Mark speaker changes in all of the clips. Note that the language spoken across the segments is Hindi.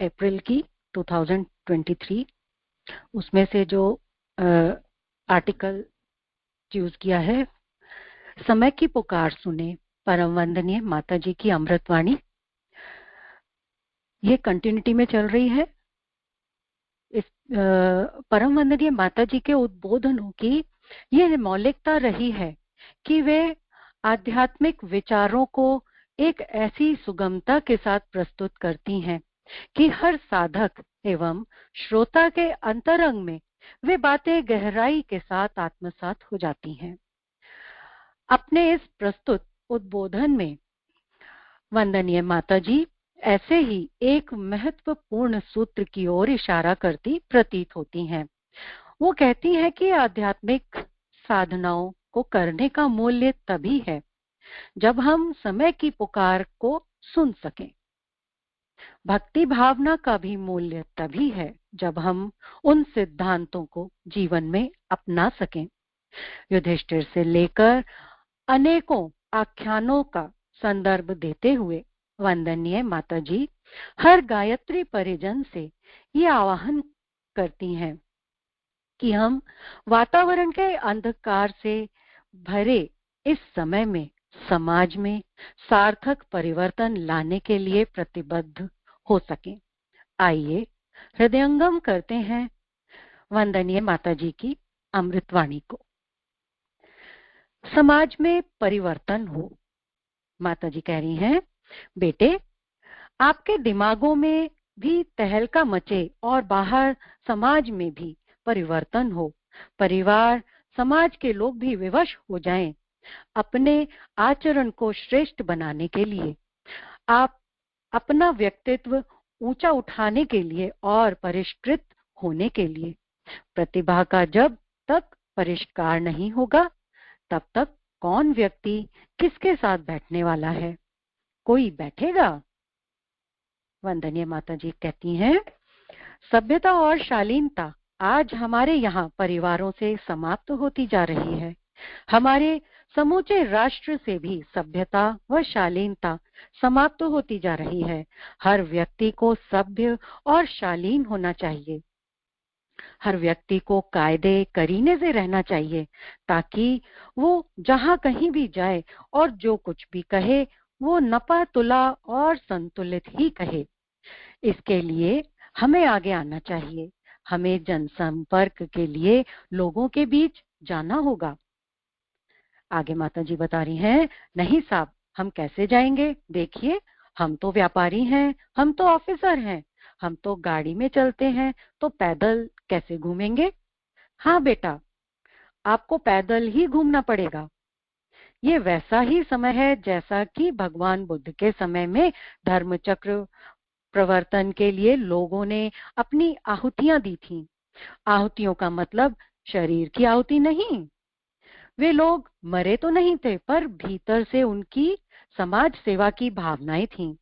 Speaker 1: अप्रैल की 2023। उसमें से जो आर्टिकल चूज किया है, समय की पुकार सुने, परम वंदनीय माता जी की अमृतवाणी। ये कंटिन्यूटी में चल रही है। इस परम वंदनीय माता जी के उद्बोधनों की ये मौलिकता रही है कि वे आध्यात्मिक विचारों को एक ऐसी सुगमता के साथ प्रस्तुत करती हैं कि हर साधक एवं श्रोता के अंतरंग में वे बातें गहराई के साथ आत्मसात हो जाती हैं। अपने इस प्रस्तुत उद्बोधन में वंदनीय माता जी ऐसे ही एक महत्वपूर्ण सूत्र की ओर इशारा करती प्रतीत होती हैं। वो कहती हैं कि आध्यात्मिक साधनाओं को करने का मूल्य तभी है जब हम समय की पुकार को सुन सकें। भक्ति भावना का भी मूल्य तभी है जब हम उन सिद्धांतों को जीवन में अपना सकें। युधिष्ठिर से लेकर अनेकों आख्यानों का संदर्भ देते हुए वंदनीय माता जी हर गायत्री परिजन से ये आह्वान करती हैं कि हम वातावरण के अंधकार से भरे इस समय में समाज में सार्थक परिवर्तन लाने के लिए प्रतिबद्ध हो सकें। आइए हृदयंगम करते हैं वंदनीय माता जी की अमृतवाणी को। समाज में परिवर्तन हो। माता जी कह रही हैं, बेटे, आपके दिमागों में भी तहलका मचे और बाहर समाज में भी परिवर्तन हो। परिवार समाज के लोग भी विवश हो जाएं अपने आचरण को श्रेष्ठ बनाने के लिए। आप अपना व्यक्तित्व ऊंचा उठाने के लिए और परिष्कृत होने के लिए। प्रतिभा का जब तक परिष्कार नहीं होगा तब तक कौन व्यक्ति किसके साथ बैठने वाला है? कोई बैठेगा? वंदनीय माता जी कहती हैं, सभ्यता और शालीनता आज हमारे यहाँ परिवारों से समाप्त होती जा रही है। हमारे समूचे राष्ट्र से भी सभ्यता व शालीनता समाप्त होती जा रही है। हर व्यक्ति को सभ्य और शालीन होना चाहिए। हर व्यक्ति को कायदे करीने से रहना चाहिए ताकि वो जहां कहीं भी जाए और जो कुछ भी कहे वो नपा तुला और संतुलित ही कहे। इसके लिए हमें आगे आना चाहिए। हमें जनसंपर्क के लिए लोगों के बीच जाना होगा। आगे माता जी बता रही हैं, नहीं साहब, हम कैसे जाएंगे? देखिए, हम तो व्यापारी हैं, हम तो ऑफिसर हैं, हम तो गाड़ी में चलते हैं, तो पैदल कैसे घूमेंगे? हाँ बेटा, आपको पैदल ही घूमना पड़ेगा। ये वैसा ही समय है जैसा कि भगवान बुद्ध के समय में धर्मचक्र प्रवर्तन के लिए लोगों ने अपनी आहुतियां दी थी। आहुतियों का मतलब शरीर की आहुति नहीं। वे लोग मरे तो नहीं थे, पर भीतर से उनकी समाज सेवा की भावनाएं थीं।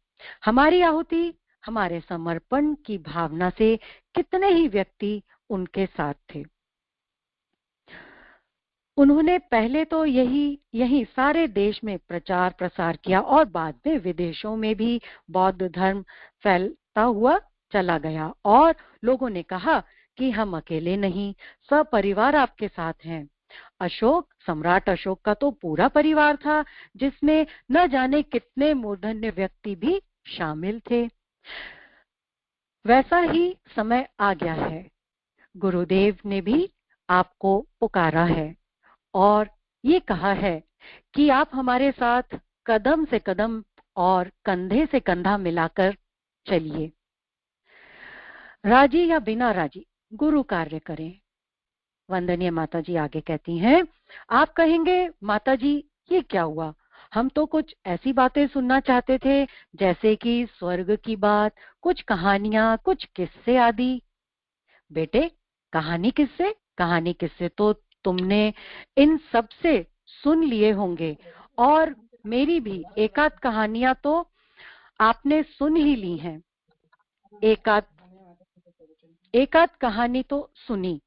Speaker 1: हमारी आहुति हमारे समर्पण की भावना से कितने ही व्यक्ति उनके साथ थे। उन्होंने पहले तो यही सारे देश में प्रचार प्रसार किया और बाद में विदेशों में भी बौद्ध धर्म फैलता हुआ चला गया और लोगों ने कहा कि हम अकेले नहीं, सब परिवार आपके साथ हैं। सम्राट अशोक का तो पूरा परिवार था जिसमें न जाने कितने मूर्धन्य व्यक्ति भी शामिल थे। वैसा ही समय आ गया है। गुरुदेव ने भी आपको पुकारा है और ये कहा है कि आप हमारे साथ कदम से कदम और कंधे से कंधा मिलाकर चलिए। राजी या बिना राजी गुरु कार्य करें। वंदनीय माता जी आगे कहती हैं, आप कहेंगे, माता जी ये क्या हुआ? हम तो कुछ ऐसी बातें सुनना चाहते थे जैसे कि स्वर्ग की बात, कुछ कहानियां, कुछ किस्से आदि। बेटे, कहानी किस्से तो तुमने इन सब से सुन लिए होंगे और मेरी भी एकाध कहानियां तो आपने सुन ही ली हैं। एकाध कहानी तो सुनी,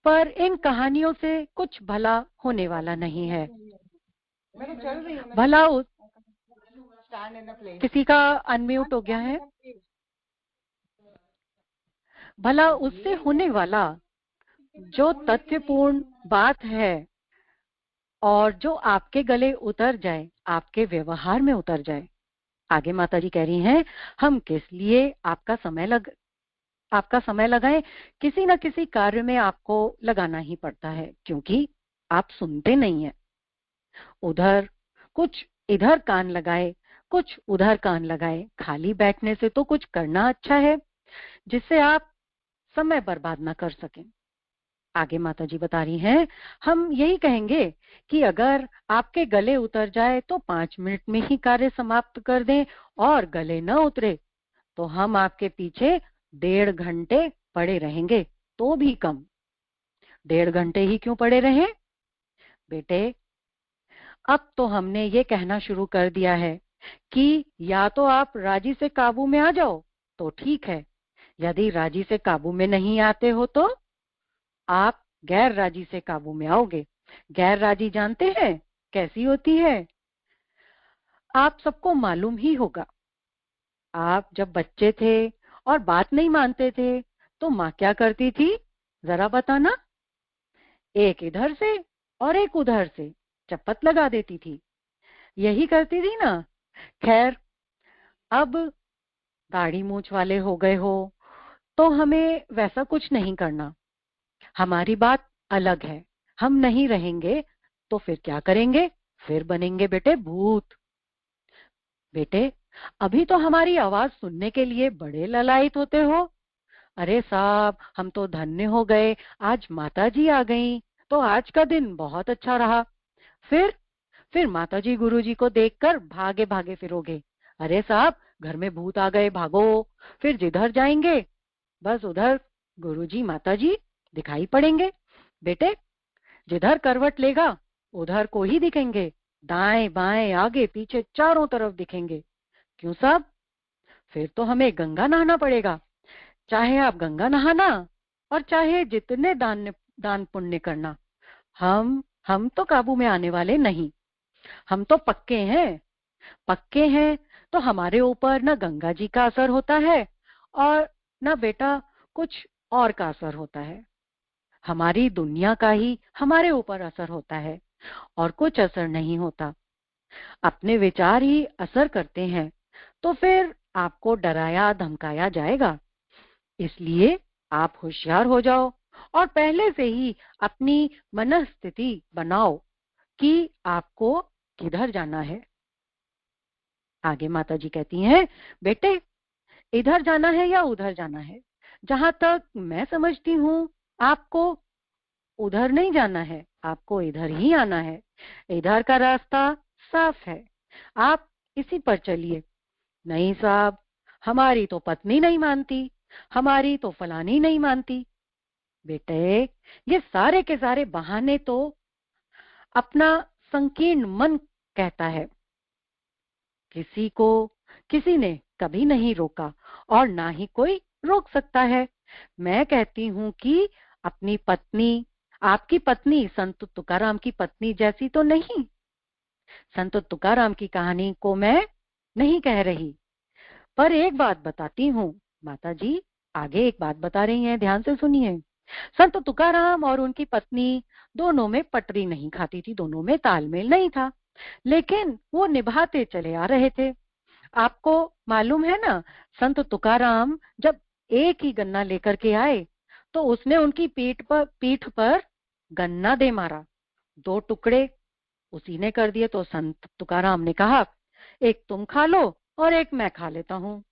Speaker 1: पर इन कहानियों से कुछ भला होने वाला नहीं है। भला किसी का अनम्यूट हो गया है। भला उससे होने वाला जो तथ्यपूर्ण बात है और जो आपके गले उतर जाए, आपके व्यवहार में उतर जाए। आगे माता जी कह रही हैं, हम किस लिए आपका समय लगाएं? किसी न किसी कार्य में आपको लगाना ही पड़ता है, क्योंकि आप सुनते नहीं हैं। उधर कुछ इधर कान लगाए, कुछ उधर कान लगाए। खाली बैठने से तो कुछ करना अच्छा है, जिससे आप समय बर्बाद ना कर सकें। आगे माता जी बता रही हैं, हम यही कहेंगे कि अगर आपके गले उतर जाए तो 5 मिनट में ही कार्य समाप्त कर दें, और गले न उतरे तो हम आपके पीछे 1.5 घंटे पड़े रहेंगे, तो भी कम। 1.5 घंटे ही क्यों पड़े रहें? बेटे, अब तो हमने ये कहना शुरू कर दिया है कि या तो आप राजी से काबू में आ जाओ तो ठीक है, यदि राजी से काबू में नहीं आते हो तो आप गैर राजी से काबू में आओगे। गैर राजी जानते हैं कैसी होती है? आप सबको मालूम ही होगा। आप जब बच्चे थे और बात नहीं मानते थे तो माँ क्या करती थी, जरा बताना? एक इधर से और एक उधर से चपत लगा देती थी। यही करती थी ना? खैर, अब दाढ़ी मूछ वाले हो गए हो तो हमें वैसा कुछ नहीं करना। हमारी बात अलग है। हम नहीं रहेंगे तो फिर क्या करेंगे? फिर बनेंगे बेटे भूत। बेटे, अभी तो हमारी आवाज सुनने के लिए बड़े ललायत होते हो। अरे साहब, हम तो धन्य हो गए, आज माता जी आ गई तो आज का दिन बहुत अच्छा रहा। फिर फिर माता जी गुरु जी को देखकर भागे भागे फिरोगे। अरे साहब, घर में भूत आ गए, भागो। फिर जिधर जाएंगे बस उधर गुरु जी माता जी दिखाई पड़ेंगे। बेटे, जिधर करवट लेगा उधर को ही दिखेंगे, दाएं बाएं आगे पीछे चारों तरफ दिखेंगे। क्यों साहब? फिर तो हमें गंगा नहाना पड़ेगा। चाहे आप गंगा नहाना और चाहे जितने दान पुण्य करना, हम तो काबू में आने वाले नहीं। हम तो पक्के हैं। पक्के हैं तो हमारे ऊपर न गंगा जी का असर होता है और न बेटा कुछ और का असर होता है। हमारी दुनिया का ही हमारे ऊपर असर होता है और कुछ असर नहीं होता। अपने विचार ही असर करते हैं, तो फिर आपको डराया धमकाया जाएगा। इसलिए आप होशियार हो जाओ और पहले से ही अपनी मनस्थिति बनाओ कि आपको किधर जाना है। आगे माता जी कहती हैं, बेटे, इधर जाना है या उधर जाना है? जहां तक मैं समझती हूँ, आपको उधर नहीं जाना है, आपको इधर ही आना है। इधर का रास्ता साफ है, आप इसी पर चलिए। नहीं साहब, हमारी तो पत्नी नहीं मानती, हमारी तो फलानी नहीं मानती। बेटे, ये सारे के सारे बहाने तो अपना संकीर्ण मन कहता है। किसी को किसी ने कभी नहीं रोका और ना ही कोई रोक सकता है। मैं कहती हूँ कि अपनी पत्नी, आपकी पत्नी संत तुकाराम की पत्नी जैसी तो नहीं। संत तुकाराम की कहानी को मैं नहीं कह रही, पर एक बात बताती हूँ। माता जी आगे एक बात बता रही हैं, ध्यान से सुनिए। संत तुकाराम और उनकी पत्नी दोनों में पटरी नहीं खाती थी, दोनों में तालमेल नहीं था, लेकिन वो निभाते चले आ रहे थे। आपको मालूम है ना, संत तुकाराम जब एक ही गन्ना लेकर के आए तो उसने उनकी पीठ पर गन्ना दे मारा। 2 टुकड़े उसी ने कर दिए तो संत तुकाराम ने कहा, एक तुम खा लो और एक मैं खा लेता हूँ।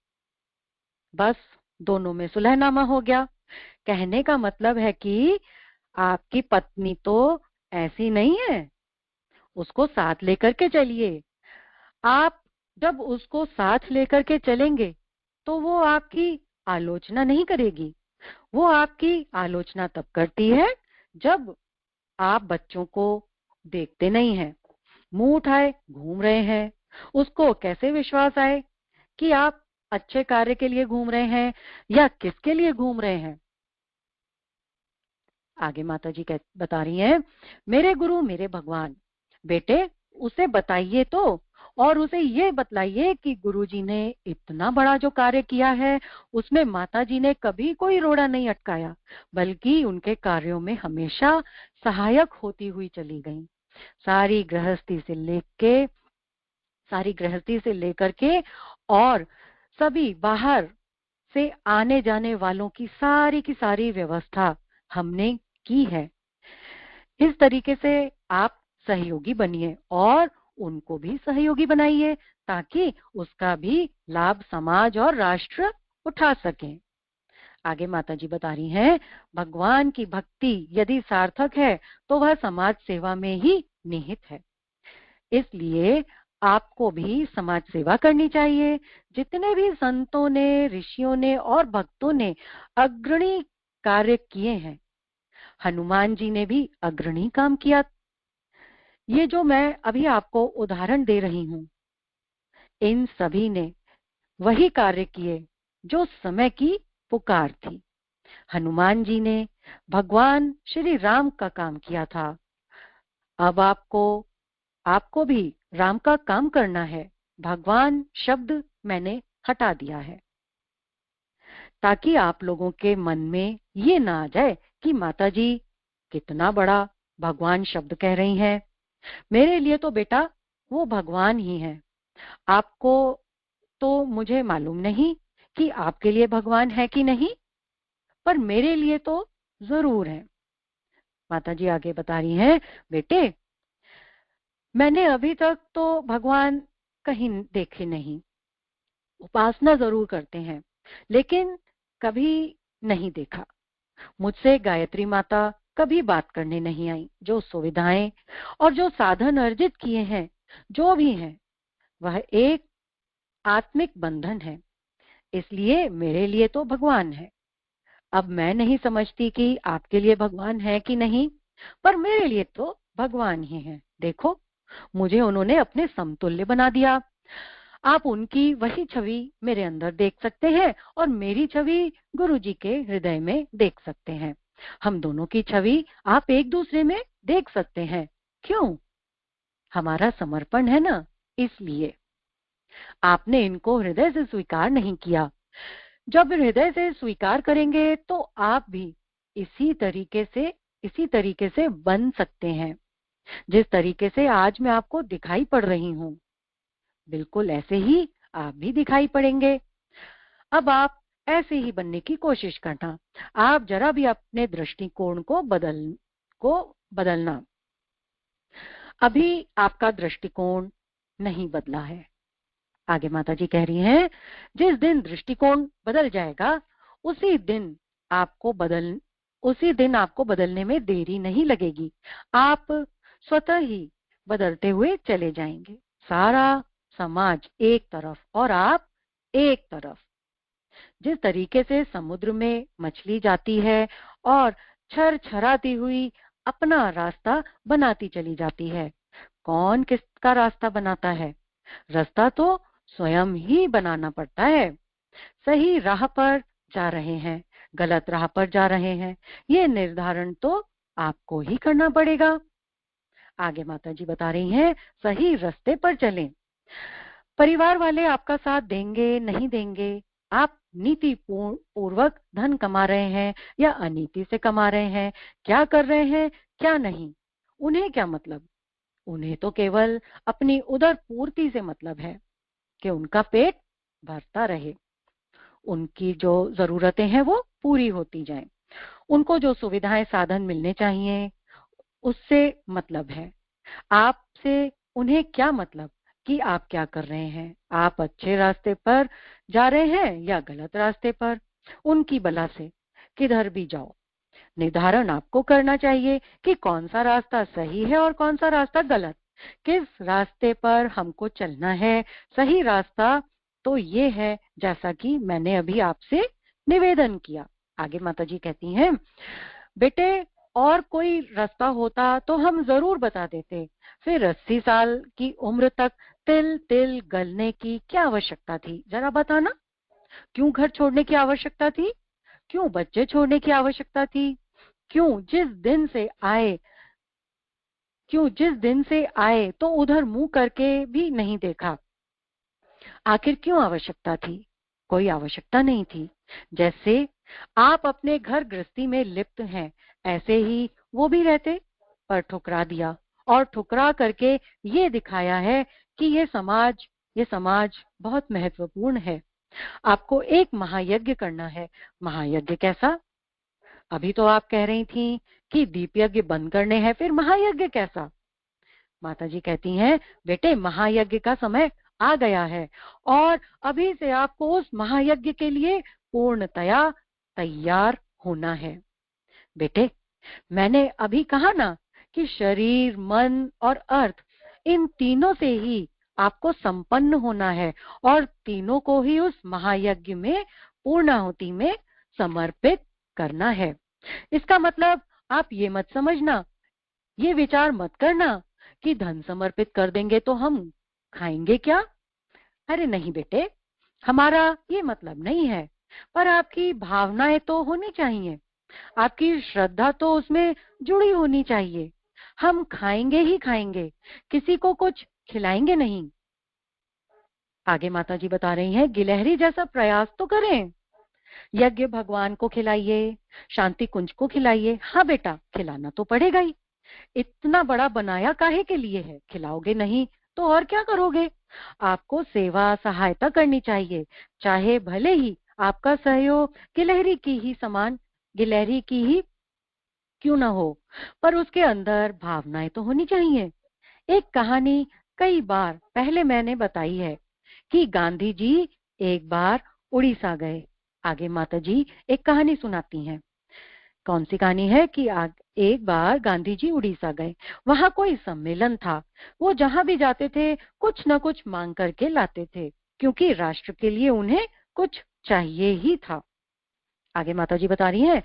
Speaker 1: बस दोनों में सुलहनामा हो गया। कहने का मतलब है कि आपकी पत्नी तो ऐसी नहीं है, उसको साथ लेकर के चलिए। आप जब उसको साथ लेकर के चलेंगे तो वो आपकी आलोचना नहीं करेगी। वो आपकी आलोचना तब करती है जब आप बच्चों को देखते नहीं हैं, मुंह उठाए घूम रहे हैं। उसको कैसे विश्वास आए कि आप अच्छे कार्य के लिए घूम रहे हैं या किसके लिए घूम रहे हैं? आगे माता जी बता रही हैं, मेरे गुरु मेरे भगवान। बेटे, उसे बताइए तो और उसे ये बतलाइए कि गुरुजी ने इतना बड़ा जो कार्य किया है उसमें माताजी ने कभी कोई रोड़ा नहीं अटकाया, बल्कि उनके कार्यों में हमेशा सहायक होती हुई चली गई। सारी गृहस्थी से लेकर के और सभी बाहर से आने जाने वालों की सारी व्यवस्था हमने की है। इस तरीके से आप सहयोगी बनिए और उनको भी सहयोगी बनाइए, ताकि उसका भी लाभ समाज और राष्ट्र उठा सके। आगे माताजी बता रही हैं, भगवान की भक्ति यदि सार्थक है तो वह समाज सेवा में ही निहित है। इसलिए आपको भी समाज सेवा करनी चाहिए। जितने भी संतों ने, ऋषियों ने और भक्तों ने अग्रणी कार्य किए हैं, हनुमान जी ने भी अग्रणी काम किया। ये जो मैं अभी आपको उदाहरण दे रही हूं, इन सभी ने वही कार्य किए जो समय की पुकार थी। हनुमान जी ने भगवान श्री राम का काम किया था। अब आपको भी राम का काम करना है। भगवान शब्द मैंने हटा दिया है, ताकि आप लोगों के मन में ये ना आ जाए कि माताजी कितना बड़ा भगवान शब्द कह रही हैं। मेरे लिए तो बेटा वो भगवान ही है। आपको तो मुझे मालूम नहीं कि आपके लिए भगवान है कि नहीं, पर मेरे लिए तो जरूर है। माताजी आगे बता रही हैं, बेटे मैंने अभी तक तो भगवान कहीं देखे नहीं। उपासना जरूर करते हैं, लेकिन कभी नहीं देखा। मुझसे गायत्री माता कभी बात करने नहीं आई। जो सुविधाएं और जो साधन अर्जित किए हैं, जो भी हैं, वह एक आत्मिक बंधन है। इसलिए मेरे लिए तो भगवान है। अब मैं नहीं समझती कि आपके लिए भगवान है कि नहीं, पर मेरे लिए तो भगवान ही है। देखो, मुझे उन्होंने अपने समतुल्य बना दिया। आप उनकी वही छवि मेरे अंदर देख सकते हैं और मेरी छवि गुरुजी के हृदय में देख सकते हैं। हम दोनों की छवि आप एक दूसरे में देख सकते हैं। क्यों? हमारा समर्पण है ना, इसलिए। आपने इनको हृदय से स्वीकार नहीं किया। जब हृदय से स्वीकार करेंगे तो आप भी इसी तरीके से बन सकते हैं, जिस तरीके से आज मैं आपको दिखाई पड़ रही हूं। बिल्कुल ऐसे ही आप भी दिखाई पड़ेंगे। अब आप ऐसे ही बनने की कोशिश करना। आप जरा भी अपने दृष्टिकोण को बदलना। अभी आपका दृष्टिकोण नहीं बदला है। आगे माताजी कह रही हैं, जिस दिन दृष्टिकोण बदल जाएगा उसी दिन आपको बदलने में देरी नहीं लगेगी। आप स्वतः ही बदलते हुए चले जाएंगे। सारा समाज एक तरफ और आप एक तरफ। जिस तरीके से समुद्र में मछली जाती है और छरछराती हुई अपना रास्ता बनाती चली जाती है, कौन किसका रास्ता बनाता है? रास्ता तो स्वयं ही बनाना पड़ता है। सही राह पर जा रहे हैं, गलत राह पर जा रहे हैं, ये निर्धारण तो आपको ही करना पड़ेगा। आगे माताजी बता रही हैं, सही रास्ते पर चलें। परिवार वाले आपका साथ देंगे नहीं देंगे, आप नीति पूर्वक धन कमा रहे हैं या अनीति से कमा रहे हैं, क्या कर रहे हैं क्या नहीं, उन्हें क्या मतलब। उन्हें तो केवल अपनी उदर पूर्ति से मतलब है कि उनका पेट भरता रहे, उनकी जो जरूरतें हैं वो पूरी होती जाएं, उनको जो सुविधाएं साधन मिलने चाहिए उससे मतलब है। आपसे उन्हें क्या मतलब कि आप क्या कर रहे हैं, आप अच्छे रास्ते पर जा रहे हैं या गलत रास्ते पर। उनकी बला से किधर भी जाओ, निर्धारण आपको करना चाहिए कि कौन सा रास्ता सही है और कौन सा रास्ता गलत, किस रास्ते पर हमको चलना है। सही रास्ता तो ये है जैसा कि मैंने अभी आपसे निवेदन किया। आगे माताजी कहती हैं, बेटे और कोई रास्ता होता तो हम जरूर बता देते। फिर 80 साल की उम्र तक तिल तिल गलने की क्या आवश्यकता थी, जरा बताना। क्यों घर छोड़ने की आवश्यकता थी? क्यों बच्चे छोड़ने की आवश्यकता थी? क्यों जिस दिन से आए क्यों जिस दिन से आए तो उधर मुंह करके भी नहीं देखा? आखिर क्यों आवश्यकता थी? कोई आवश्यकता नहीं थी। जैसे आप अपने घर गृहस्थी में लिप्त हैं, ऐसे ही वो भी रहते, पर ठुकरा दिया और ठुकरा करके ये दिखाया है कि ये समाज बहुत महत्वपूर्ण है। आपको एक महायज्ञ करना है। महायज्ञ कैसा? अभी तो आप कह रही थी कि दीप यज्ञ बंद करने हैं, फिर महायज्ञ कैसा? माताजी कहती हैं, बेटे महायज्ञ का समय आ गया है और अभी से आपको उस महायज्ञ के लिए पूर्णतया तैयार होना है। बेटे, मैंने अभी कहा ना कि शरीर, मन और अर्थ, इन तीनों से ही आपको संपन्न होना है और तीनों को ही उस महायज्ञ में पूर्णाहुति में समर्पित करना है। इसका मतलब आप ये मत समझना, ये विचार मत करना कि धन समर्पित कर देंगे तो हम खाएंगे क्या। अरे नहीं बेटे, हमारा ये मतलब नहीं है, पर आपकी भावनाएं तो होनी चाहिए, आपकी श्रद्धा तो उसमें जुड़ी होनी चाहिए। हम खाएंगे ही खाएंगे, किसी को कुछ खिलाएंगे नहीं। आगे माताजी बता रही हैं, गिलहरी जैसा प्रयास तो करें। यज्ञ भगवान को खिलाइए, शांति कुंज को खिलाइए। हाँ बेटा, खिलाना तो पड़ेगा ही। इतना बड़ा बनाया काहे के लिए है? खिलाओगे नहीं तो और क्या करोगे? आपको सेवा सहायता करनी चाहिए, चाहे भले ही आपका सहयोग गिलहरी की ही क्यों ना हो, पर उसके अंदर भावनाएं तो होनी चाहिए। एक कहानी कई बार पहले मैंने बताई है कि गांधी जी एक बार उड़ीसा गए। आगे माता जी एक कहानी सुनाती हैं। कौन सी कहानी है कि एक बार गांधी जी उड़ीसा गए, वहां कोई सम्मेलन था। वो जहां भी जाते थे कुछ न कुछ मांग करके लाते थे, क्योंकि राष्ट्र के लिए उन्हें कुछ चाहिए ही था। आगे माताजी बता रही हैं,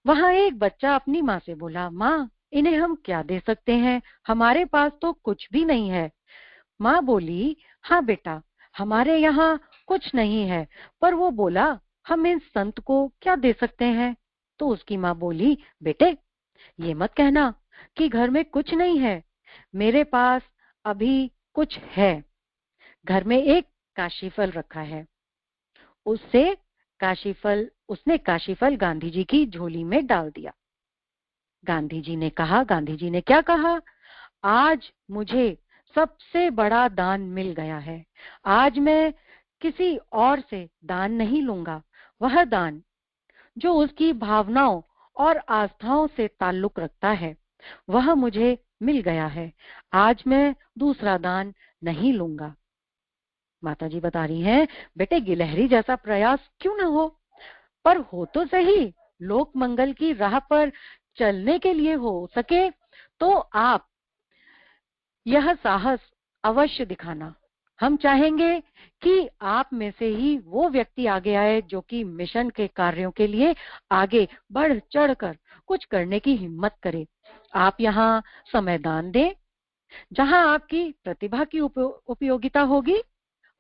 Speaker 1: वहां एक बच्चा अपनी माँ से बोला, माँ इन्हें हम क्या दे सकते हैं, हमारे पास तो कुछ भी नहीं है। माँ बोली, हाँ बेटा, हमारे यहाँ कुछ नहीं है, पर वो बोला, हम इन संत को क्या दे सकते हैं। तो उसकी माँ बोली, बेटे ये मत कहना कि घर में कुछ नहीं है, मेरे पास अभी कुछ है। घर में एक काशीफल रखा है। उसने काशीफल गांधी जी की झोली में डाल दिया। गांधी जी ने क्या कहा, आज मुझे सबसे बड़ा दान मिल गया है। आज मैं किसी और से दान नहीं लूंगा। वह दान जो उसकी भावनाओं और आस्थाओं से ताल्लुक रखता है, वह मुझे मिल गया है। आज मैं दूसरा दान नहीं लूंगा। माताजी बता रही हैं, बेटे गिलहरी जैसा प्रयास क्यों ना हो, पर हो तो सही। लोक मंगल की राह पर चलने के लिए हो सके तो आप यह साहस अवश्य दिखाना। हम चाहेंगे कि आप में से ही वो व्यक्ति आगे आए जो कि मिशन के कार्यों के लिए आगे बढ़ चढ़कर कुछ करने की हिम्मत करे। आप यहाँ समय दान दें। जहां आपकी प्रतिभा की उपयोगिता होगी,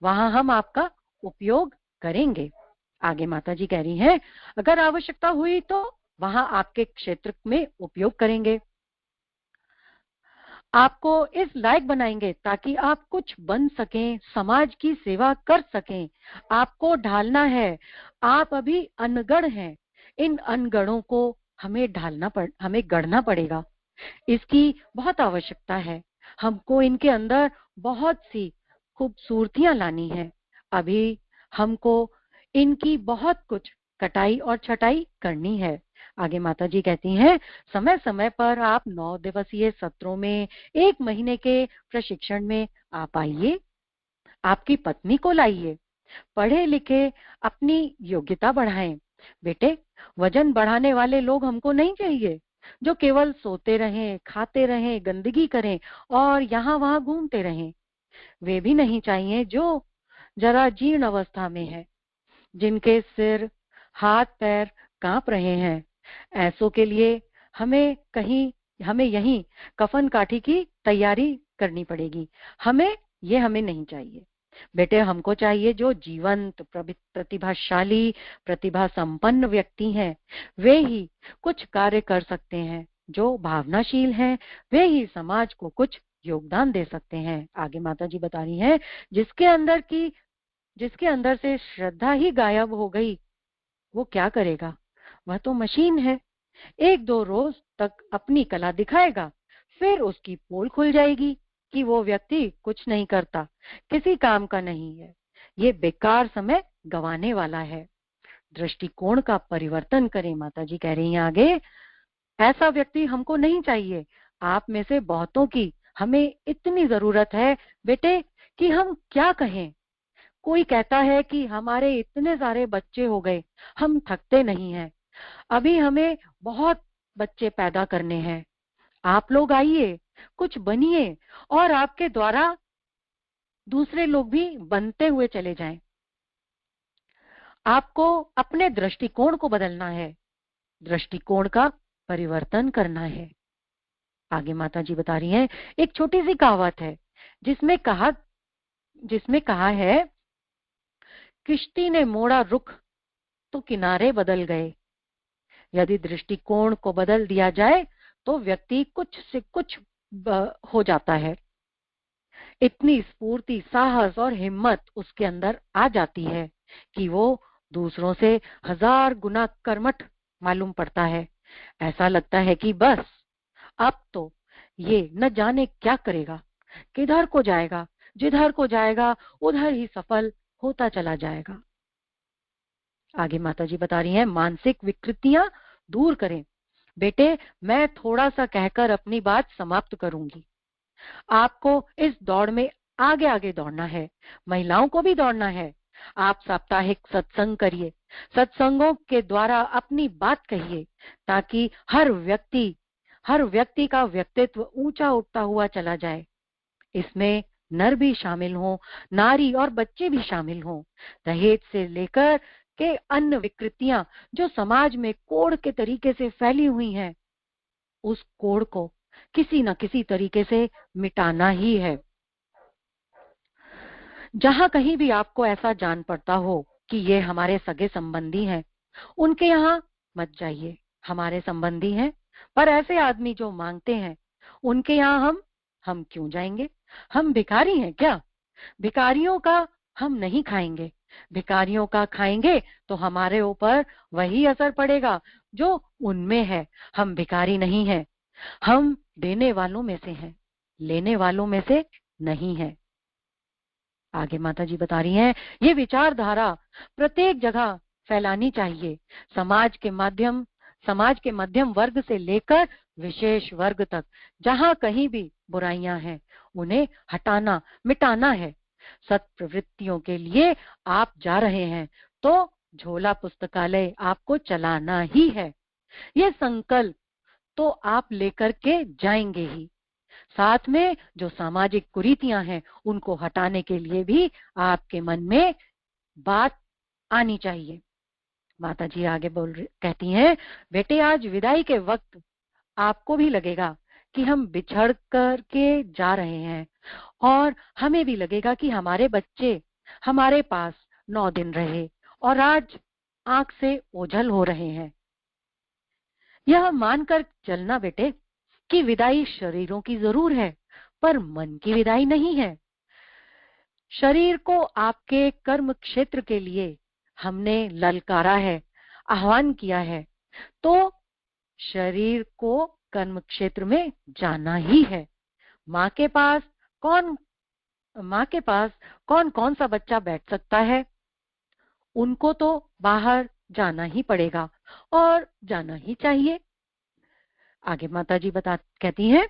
Speaker 1: वहां हम आपका उपयोग करेंगे। आगे माता जी कह रही हैं, अगर आवश्यकता हुई तो वहां आपके क्षेत्र में उपयोग करेंगे। आपको इस लायक बनाएंगे ताकि आप कुछ बन सकें, समाज की सेवा कर सकें। आपको ढालना है। आप अभी अनगढ़ हैं। इन अनगढ़ों को हमें गढ़ना पड़ेगा। इसकी बहुत आवश्यकता है। हमको इनके अंदर बहुत सी खूबसूरतियां लानी है। अभी हमको इनकी बहुत कुछ कटाई और छटाई करनी है। आगे माता जी कहती हैं, समय समय पर आप 9 दिवसीय सत्रों में, 1 महीने के प्रशिक्षण में आप आइए। आपकी पत्नी को लाइए। पढ़े लिखे अपनी योग्यता बढ़ाएं। बेटे, वजन बढ़ाने वाले लोग हमको नहीं चाहिए, जो केवल सोते रहें, खाते रहें, गंदगी करें और यहाँ वहां घूमते रहें। वे भी नहीं चाहिए जो जरा जीर्ण अवस्था में है, जिनके सिर हाथ पैर कांप रहे हैं। ऐसों के लिए हमें यहीं कफन काठी की तैयारी करनी पड़ेगी। हमें नहीं चाहिए। बेटे, हमको चाहिए जो जीवंत, प्रतिभा संपन्न व्यक्ति हैं। वे ही कुछ कार्य कर सकते हैं। जो भावनाशील हैं वे ही समाज को कुछ योगदान दे सकते हैं। आगे माता जी बता रही हैं, जिसके अंदर से श्रद्धा ही गायब हो गई वो क्या करेगा? वह तो मशीन है। एक दो रोज तक अपनी कला दिखाएगा, फिर उसकी पोल खुल जाएगी कि वो व्यक्ति कुछ नहीं करता, किसी काम का नहीं है, ये बेकार समय गंवाने वाला है। दृष्टिकोण का परिवर्तन करें। माता जी कह रही हैं आगे, ऐसा व्यक्ति हमको नहीं चाहिए। आप में से बहुतों की हमें इतनी जरूरत है बेटे कि हम क्या कहें। कोई कहता है कि हमारे इतने सारे बच्चे हो गए, हम थकते नहीं हैं, अभी हमें बहुत बच्चे पैदा करने हैं। आप लोग आइए, कुछ बनिए और आपके द्वारा दूसरे लोग भी बनते हुए चले जाएं। आपको अपने दृष्टिकोण को बदलना है, दृष्टिकोण का परिवर्तन करना है। आगे माता जी बता रही हैं, एक छोटी सी कहावत है जिसमें कहा है, किश्ती ने मोड़ा रुख तो किनारे बदल गए। यदि दृष्टिकोण को बदल दिया जाए तो व्यक्ति कुछ से कुछ हो जाता है। इतनी स्फूर्ति, साहस और हिम्मत उसके अंदर आ जाती है कि वो दूसरों से 1000 गुना कर्मठ मालूम पड़ता है। ऐसा लगता है कि बस अब तो ये न जाने क्या करेगा, किधर को जाएगा, जिधर को जाएगा उधर ही सफल होता चला जाएगा। आगे माता जी बता रही हैं, मानसिक विकृतियां दूर करें। बेटे, मैं थोड़ा सा कहकर अपनी बात समाप्त करूंगी। आपको इस दौड़ में आगे आगे दौड़ना है, महिलाओं को भी दौड़ना है। आप साप्ताहिक सत्संग करिए, सत्संगों के द्वारा अपनी बात कहिए, ताकि हर व्यक्ति का व्यक्तित्व ऊंचा उठता हुआ चला जाए। इसमें नर भी शामिल हों, नारी और बच्चे भी शामिल हों। दहेज से लेकर के अन्य विकृतियां जो समाज में कोढ़ के तरीके से फैली हुई हैं, उस कोढ़ को किसी न किसी तरीके से मिटाना ही है। जहां कहीं भी आपको ऐसा जान पड़ता हो कि ये हमारे सगे संबंधी हैं, उनके यहाँ मत जाइए। हमारे संबंधी हैं पर ऐसे आदमी जो मांगते हैं, उनके यहाँ हम क्यों जाएंगे? हम भिखारी हैं क्या? भिखारियों का हम नहीं खाएंगे। भिखारियों का खाएंगे तो हमारे ऊपर वही असर पड़ेगा जो उनमें है। हम भिखारी नहीं हैं, हम देने वालों में से हैं, लेने वालों में से नहीं है। आगे माता जी बता रही हैं, ये विचारधारा प्रत्येक जगह फैलानी चाहिए। समाज के मध्यम वर्ग से लेकर विशेष वर्ग तक, जहां कहीं भी बुराइयां हैं उन्हें हटाना, मिटाना है। सत प्रवृत्तियों के लिए आप जा रहे हैं तो झोला पुस्तकालय आपको चलाना ही है। ये संकल्प तो आप लेकर के जाएंगे ही। साथ में जो सामाजिक कुरीतियां हैं उनको हटाने के लिए भी आपके मन में बात आनी चाहिए। माता जी आगे कहती हैं, बेटे, आज विदाई के वक्त आपको भी लगेगा कि हम बिछड़ कर के जा रहे हैं, और हमें भी लगेगा कि हमारे बच्चे हमारे पास 9 दिन रहे और आज आंख से ओझल हो रहे हैं। यह मानकर चलना बेटे कि विदाई शरीरों की जरूर है, पर मन की विदाई नहीं है। शरीर को आपके कर्म क्षेत्र के लिए हमने ललकारा है, आह्वान किया है, तो शरीर को कर्म क्षेत्र में जाना ही है। माँ के पास कौन कौन कौन सा बच्चा बैठ सकता है? उनको तो बाहर जाना ही पड़ेगा और जाना ही चाहिए। आगे माता जी कहती हैं,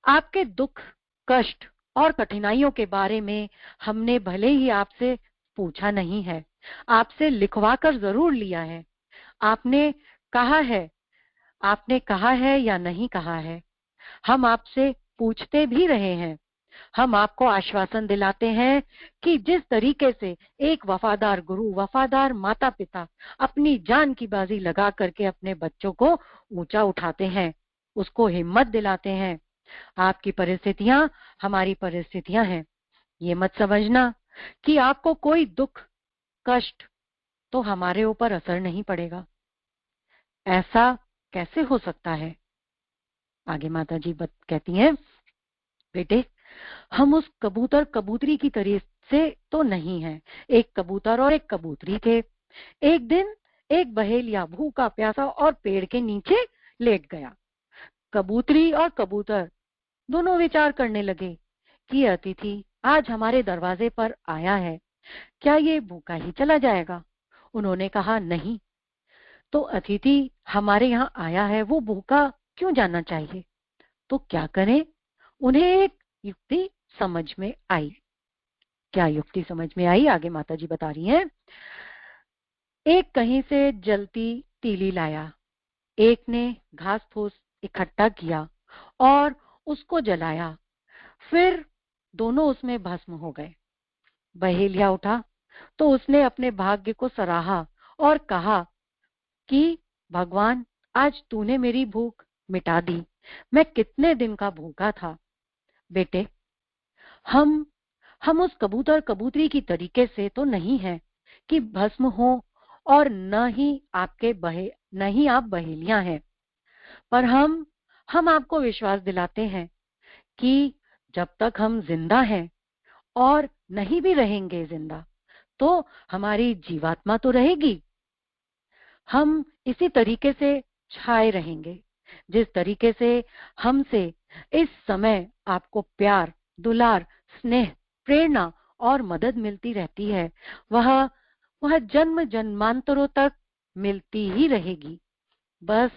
Speaker 1: आपके दुख, कष्ट और कठिनाइयों के बारे में हमने भले ही आपसे पूछा नहीं है, आपसे लिखवा कर जरूर लिया है। आपने कहा है या नहीं कहा है, हम आपसे पूछते भी रहे हैं। हम आपको आश्वासन दिलाते हैं कि जिस तरीके से एक वफादार गुरु, वफादार माता पिता अपनी जान की बाजी लगा करके अपने बच्चों को ऊंचा उठाते हैं, उसको हिम्मत दिलाते हैं, आपकी परिस्थितियां हमारी परिस्थितियां हैं। ये मत समझना कि आपको कोई दुख, कष्ट तो हमारे ऊपर असर नहीं पड़ेगा। ऐसा कैसे हो सकता है? आगे माता जी कहती हैं, बेटे हम उस कबूतर कबूतरी की तरह से तो नहीं है। एक कबूतर और एक कबूतरी थे। एक दिन एक बहेलिया भूखा प्यासा और पेड़ के नीचे लेट गया। कबूतरी और कबूतर दोनों विचार करने लगे कि अतिथि आज हमारे दरवाजे पर आया है, क्या ये भूखा ही चला जाएगा? उन्होंने कहा, नहीं, तो अतिथि हमारे यहाँ आया है, वो भूखा क्यों जाना चाहिए? तो क्या करें? उन्हें एक युक्ति समझ में आई। क्या युक्ति समझ में आई? आगे माता जी बता रही हैं, एक कहीं से जलती तीली लाया, एक ने घास फूस इकट्ठा किया और उसको जलाया, फिर दोनों उसमें भस्म हो गए। बहेलिया उठा तो उसने अपने भाग्य को सराहा और कहा कि भगवान, आज तूने मेरी भूख मिटा दी। मैं कितने दिन का भूखा था। बेटे हम हम उस कबूतर कबूतरी की तरीके से तो नहीं है कि भस्म हो, और न ही आप बहेलियां हैं। पर हम आपको विश्वास दिलाते हैं कि जब तक हम जिंदा हैं और नहीं भी रहेंगे जिंदा, तो हमारी जीवात्मा तो रहेगी। हम इसी तरीके से छाए रहेंगे जिस तरीके से हमसे इस समय आपको प्यार, दुलार, स्नेह, प्रेरणा और मदद मिलती रहती है, वह वह जन्म जन्मांतरों तक मिलती ही रहेगी। बस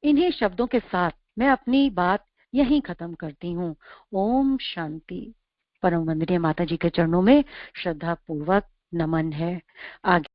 Speaker 1: इन्हीं शब्दों के साथ मैं अपनी बात यहीं खत्म करती हूँ। ओम शांति। परम वंदनीय माता जी के चरणों में श्रद्धा पूर्वक नमन है। आगे